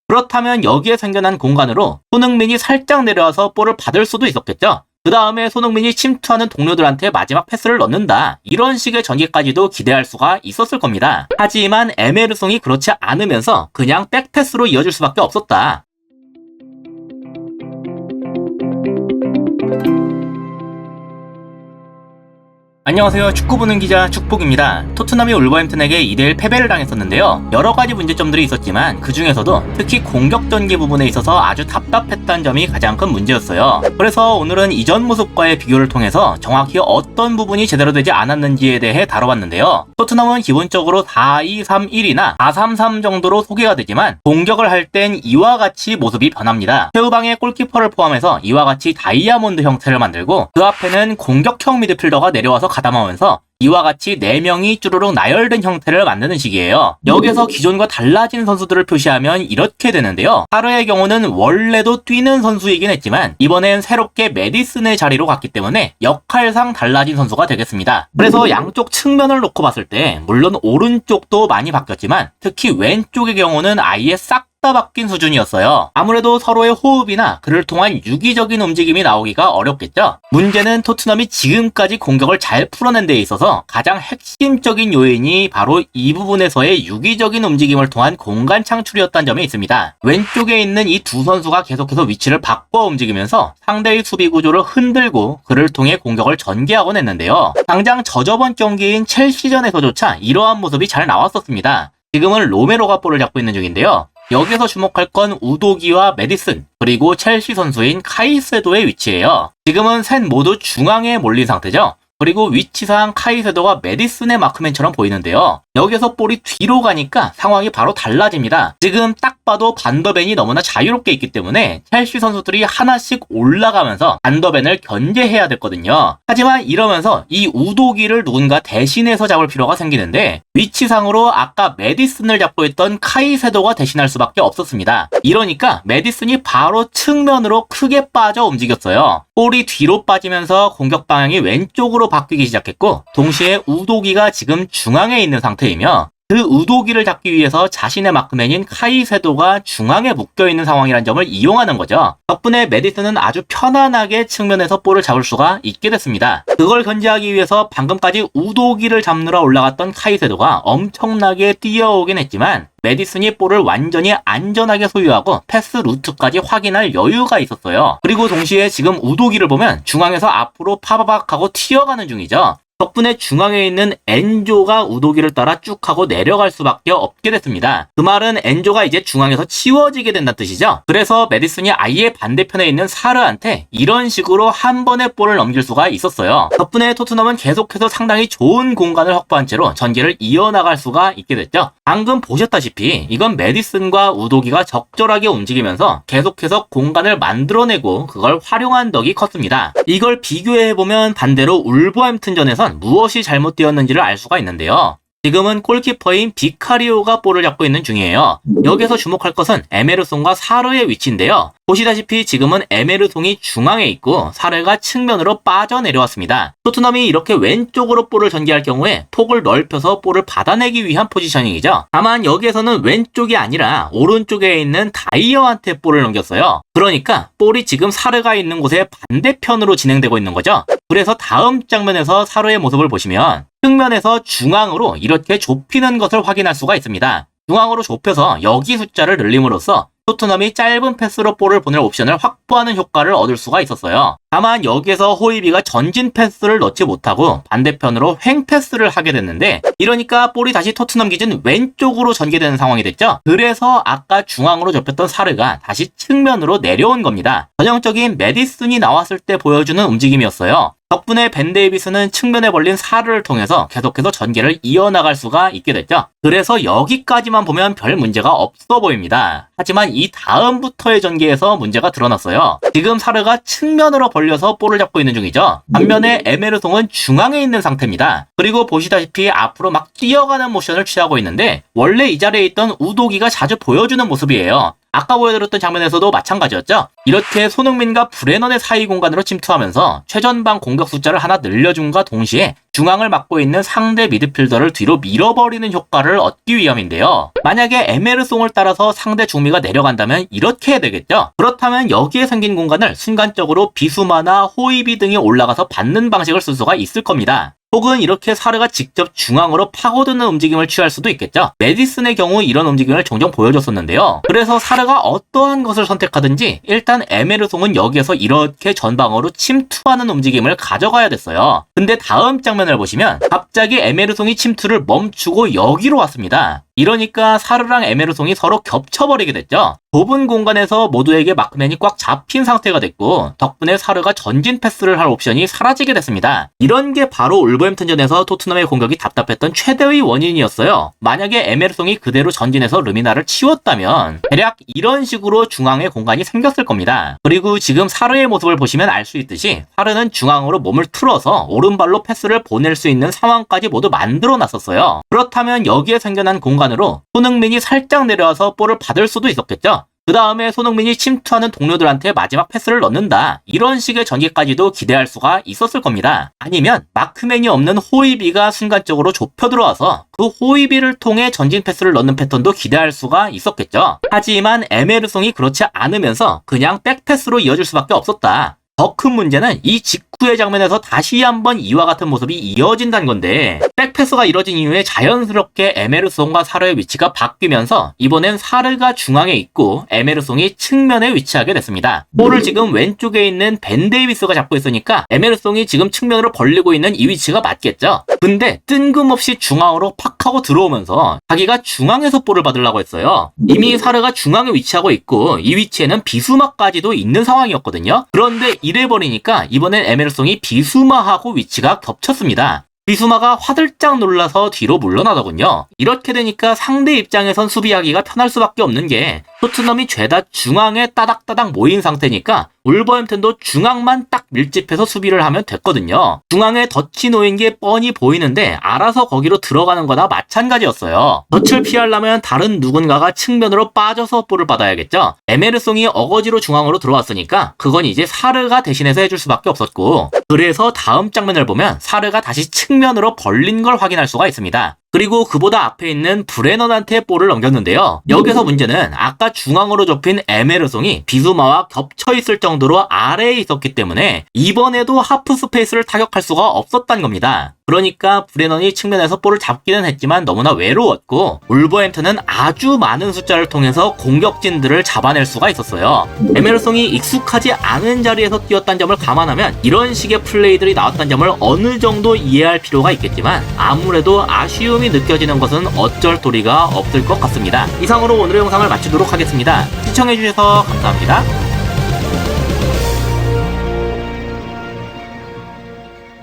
그렇다면 여기에 생겨난 공간으로 손흥민이 살짝 내려와서 볼을 받을 수도 있었겠죠. 그 다음에 손흥민이 침투하는 동료들한테 마지막 패스를 넣는다. 이런 식의 전개까지도 기대할 수가 있었을 겁니다. 하지만 에메르송이 그렇지 않으면서 그냥 백패스로 이어질 수밖에 없었다. 안녕하세요. 축구 보는 기자 축복입니다. 토트넘이 울버햄튼에게 2대1 패배를 당했었는데요. 여러가지 문제점들이 있었지만 그 중에서도 특히 공격 전개 부분에 있어서 아주 답답했다는 점이 가장 큰 문제였어요. 그래서 오늘은 이전 모습과의 비교를 통해서 정확히 어떤 부분이 제대로 되지 않았는지에 대해 다뤄봤는데요. 토트넘은 기본적으로 4-2-3-1이나 4-3-3 정도로 소개가 되지만 공격을 할 땐 이와 같이 모습이 변합니다. 최후방에 골키퍼를 포함해서 이와 같이 다이아몬드 형태를 만들고 그 앞에는 공격형 미드필더가 내려와서 가담하면서 이와 같이 4명이 쭈루룩 나열된 형태를 만드는 식이에요. 여기서 기존과 달라진 선수들을 표시하면 이렇게 되는데요. 사르의 경우는 원래도 뛰는 선수이긴 했지만 이번엔 새롭게 메디슨의 자리로 갔기 때문에 역할상 달라진 선수가 되겠습니다. 그래서 양쪽 측면을 놓고 봤을 때 물론 오른쪽도 많이 바뀌었지만 특히 왼쪽의 경우는 아예 싹 다 바뀐 수준이었어요. 아무래도 서로의 호흡이나 그를 통한 유기적인 움직임이 나오기가 어렵겠죠. 문제는 토트넘이 지금까지 공격을 잘 풀어낸 데 있어서 가장 핵심적인 요인이 바로 이 부분에서의 유기적인 움직임을 통한 공간 창출이었다는 점에 있습니다. 왼쪽에 있는 이 두 선수가 계속해서 위치를 바꿔 움직이면서 상대의 수비 구조를 흔들고 그를 통해 공격을 전개하곤 했는데요. 당장 저저번 경기인 첼시전에서조차 이러한 모습이 잘 나왔었습니다. 지금은 로메로가 볼을 잡고 있는 중인데요. 여기서 주목할 건 우도기와 메디슨, 그리고 첼시 선수인 카이세도의 위치예요. 지금은 셋 모두 중앙에 몰린 상태죠. 그리고 위치상 카이세도가 메디슨의 마크맨처럼 보이는데요. 여기서 볼이 뒤로 가니까 상황이 바로 달라집니다. 지금 딱 봐도 반더벤이 너무나 자유롭게 있기 때문에 첼시 선수들이 하나씩 올라가면서 반더벤을 견제해야 됐거든요. 하지만 이러면서 이 우도기를 누군가 대신해서 잡을 필요가 생기는데 위치상으로 아까 메디슨을 잡고 있던 카이세도가 대신할 수밖에 없었습니다. 이러니까 메디슨이 바로 측면으로 크게 빠져 움직였어요. 볼이 뒤로 빠지면서 공격 방향이 왼쪽으로 바뀌기 시작했고 동시에 우도기가 지금 중앙에 있는 상태이며 그 우도기를 잡기 위해서 자신의 마크맨인 카이세도가 중앙에 묶여있는 상황이라는 점을 이용하는 거죠. 덕분에 메디슨은 아주 편안하게 측면에서 볼을 잡을 수가 있게 됐습니다. 그걸 견제하기 위해서 방금까지 우도기를 잡느라 올라갔던 카이세도가 엄청나게 뛰어오긴 했지만 메디슨이 볼을 완전히 안전하게 소유하고 패스 루트까지 확인할 여유가 있었어요. 그리고 동시에 지금 우도기를 보면 중앙에서 앞으로 파바박 하고 튀어가는 중이죠. 덕분에 중앙에 있는 엔조가 우도기를 따라 쭉 하고 내려갈 수밖에 없게 됐습니다. 그 말은 엔조가 이제 중앙에서 치워지게 된다는 뜻이죠. 그래서 메디슨이 아예 반대편에 있는 사르한테 이런 식으로 한 번에 볼을 넘길 수가 있었어요. 덕분에 토트넘은 계속해서 상당히 좋은 공간을 확보한 채로 전개를 이어나갈 수가 있게 됐죠. 방금 보셨다시피 이건 메디슨과 우도기가 적절하게 움직이면서 계속해서 공간을 만들어내고 그걸 활용한 덕이 컸습니다. 이걸 비교해보면 반대로 울버햄튼전에선 무엇이 잘못되었는지를 알 수가 있는데요. 지금은 골키퍼인 비카리오가 볼을 잡고 있는 중이에요. 여기서 주목할 것은 에메르송과 사르의 위치인데요. 보시다시피 지금은 에메르송이 중앙에 있고 사르가 측면으로 빠져내려왔습니다. 토트넘이 이렇게 왼쪽으로 볼을 전개할 경우에 폭을 넓혀서 볼을 받아내기 위한 포지셔닝이죠. 다만 여기에서는 왼쪽이 아니라 오른쪽에 있는 다이어한테 볼을 넘겼어요. 그러니까 볼이 지금 사르가 있는 곳의 반대편으로 진행되고 있는 거죠. 그래서 다음 장면에서 사르의 모습을 보시면 측면에서 중앙으로 이렇게 좁히는 것을 확인할 수가 있습니다. 중앙으로 좁혀서 여기 숫자를 늘림으로써 토트넘이 짧은 패스로 볼을 보낼 옵션을 확보하는 효과를 얻을 수가 있었어요. 다만 여기에서 호이비가 전진 패스를 넣지 못하고 반대편으로 횡 패스를 하게 됐는데 이러니까 볼이 다시 토트넘 기준 왼쪽으로 전개되는 상황이 됐죠. 그래서 아까 중앙으로 좁혔던 사르가 다시 측면으로 내려온 겁니다. 전형적인 메디슨이 나왔을 때 보여주는 움직임이었어요. 덕분에 벤 데이비스는 측면에 벌린 사르를 통해서 계속해서 전개를 이어나갈 수가 있게 됐죠. 그래서 여기까지만 보면 별 문제가 없어 보입니다. 하지만 이 다음부터의 전개에서 문제가 드러났어요. 지금 사르가 측면으로 벌려서 볼을 잡고 있는 중이죠. 반면에 에메르송은 중앙에 있는 상태입니다. 그리고 보시다시피 앞으로 막 뛰어가는 모션을 취하고 있는데 원래 이 자리에 있던 우도기가 자주 보여주는 모습이에요. 아까 보여드렸던 장면에서도 마찬가지였죠. 이렇게 손흥민과 브레넌의 사이 공간으로 침투하면서 최전방 공격 숫자를 하나 늘려준과 동시에 중앙을 맡고 있는 상대 미드필더를 뒤로 밀어버리는 효과를 얻기 위함인데요. 만약에 에메르송을 따라서 상대 중미가 내려간다면 이렇게 해야 되겠죠. 그렇다면 여기에 생긴 공간을 순간적으로 비수마나 호이비 등이 올라가서 받는 방식을 쓸 수가 있을 겁니다. 혹은 이렇게 사르가 직접 중앙으로 파고드는 움직임을 취할 수도 있겠죠. 메디슨의 경우 이런 움직임을 종종 보여줬었는데요. 그래서 사르가 어떠한 것을 선택하든지 일단 에메르송은 여기에서 이렇게 전방으로 침투하는 움직임을 가져가야 됐어요. 근데 다음 장면을 보시면 갑자기 에메르송이 침투를 멈추고 여기로 왔습니다. 이러니까 사르랑 에메르송이 서로 겹쳐버리게 됐죠. 좁은 공간에서 모두에게 마크맨이 꽉 잡힌 상태가 됐고 덕분에 사르가 전진 패스를 할 옵션이 사라지게 됐습니다. 이런 게 바로 울버햄튼전에서 토트넘의 공격이 답답했던 최대의 원인이었어요. 만약에 에메르송이 그대로 전진해서 르미나를 치웠다면 대략 이런 식으로 중앙에 공간이 생겼을 겁니다. 그리고 지금 사르의 모습을 보시면 알 수 있듯이 사르는 중앙으로 몸을 틀어서 오른발로 패스를 보낼 수 있는 상황까지 모두 만들어 놨었어요. 그렇다면 여기에 생겨난 공간으로 손흥민이 살짝 내려와서 볼을 받을 수도 있었겠죠. 그 다음에 손흥민이 침투하는 동료들한테 마지막 패스를 넣는다. 이런 식의 전개까지도 기대할 수가 있었을 겁니다. 아니면 마크맨이 없는 호이비가 순간적으로 좁혀 들어와서 그 호이비를 통해 전진 패스를 넣는 패턴도 기대할 수가 있었겠죠. 하지만 에메르송이 그렇지 않으면서 그냥 백패스로 이어질 수밖에 없었다. 더 큰 문제는 이 직후의 장면에서 다시 한번 이와 같은 모습이 이어진다는 건데 백패스가 이뤄진 이후에 자연스럽게 에메르송과 사르의 위치가 바뀌면서 이번엔 사르가 중앙에 있고 에메르송이 측면에 위치하게 됐습니다. 볼을 지금 왼쪽에 있는 벤 데이비스가 잡고 있으니까 에메르송이 지금 측면으로 벌리고 있는 이 위치가 맞겠죠. 근데 뜬금없이 중앙으로 팍 하고 들어오면서 자기가 중앙에서 볼을 받으려고 했어요. 이미 사르가 중앙에 위치하고 있고 이 위치에는 비수마까지도 있는 상황이었거든요. 그런데 이래버리니까 이번엔 에메르송이 비수마하고 위치가 겹쳤습니다. 비수마가 화들짝 놀라서 뒤로 물러나더군요. 이렇게 되니까 상대 입장에선 수비하기가 편할 수밖에 없는 게 토트넘이 죄다 중앙에 따닥따닥 모인 상태니까 울버햄튼도 중앙만 딱 밀집해서 수비를 하면 됐거든요. 중앙에 덫이 놓인 게 뻔히 보이는데 알아서 거기로 들어가는 거나 마찬가지였어요. 덫을 피하려면 다른 누군가가 측면으로 빠져서 볼을 받아야겠죠. 에메르송이 어거지로 중앙으로 들어왔으니까 그건 이제 사르가 대신해서 해줄 수밖에 없었고 그래서 다음 장면을 보면 사르가 다시 측면으로 벌린 걸 확인할 수가 있습니다. 그리고 그보다 앞에 있는 브레넌한테 볼을 넘겼는데요. 여기서 문제는 아까 중앙으로 좁힌 에메르송이 비수마와 겹쳐있을 정도로 아래에 있었기 때문에 이번에도 하프 스페이스를 타격할 수가 없었다는 겁니다. 그러니까 브레넌이 측면에서 볼을 잡기는 했지만 너무나 외로웠고 울버햄튼은 아주 많은 숫자를 통해서 공격진들을 잡아낼 수가 있었어요. 에메르송이 익숙하지 않은 자리에서 뛰었다는 점을 감안하면 이런 식의 플레이들이 나왔다는 점을 어느 정도 이해할 필요가 있겠지만 아무래도 아쉬움이 느껴지는 것은 어쩔 도리가 없을 것 같습니다. 이상으로 오늘의 영상을 마치도록 하겠습니다. 시청해주셔서 감사합니다.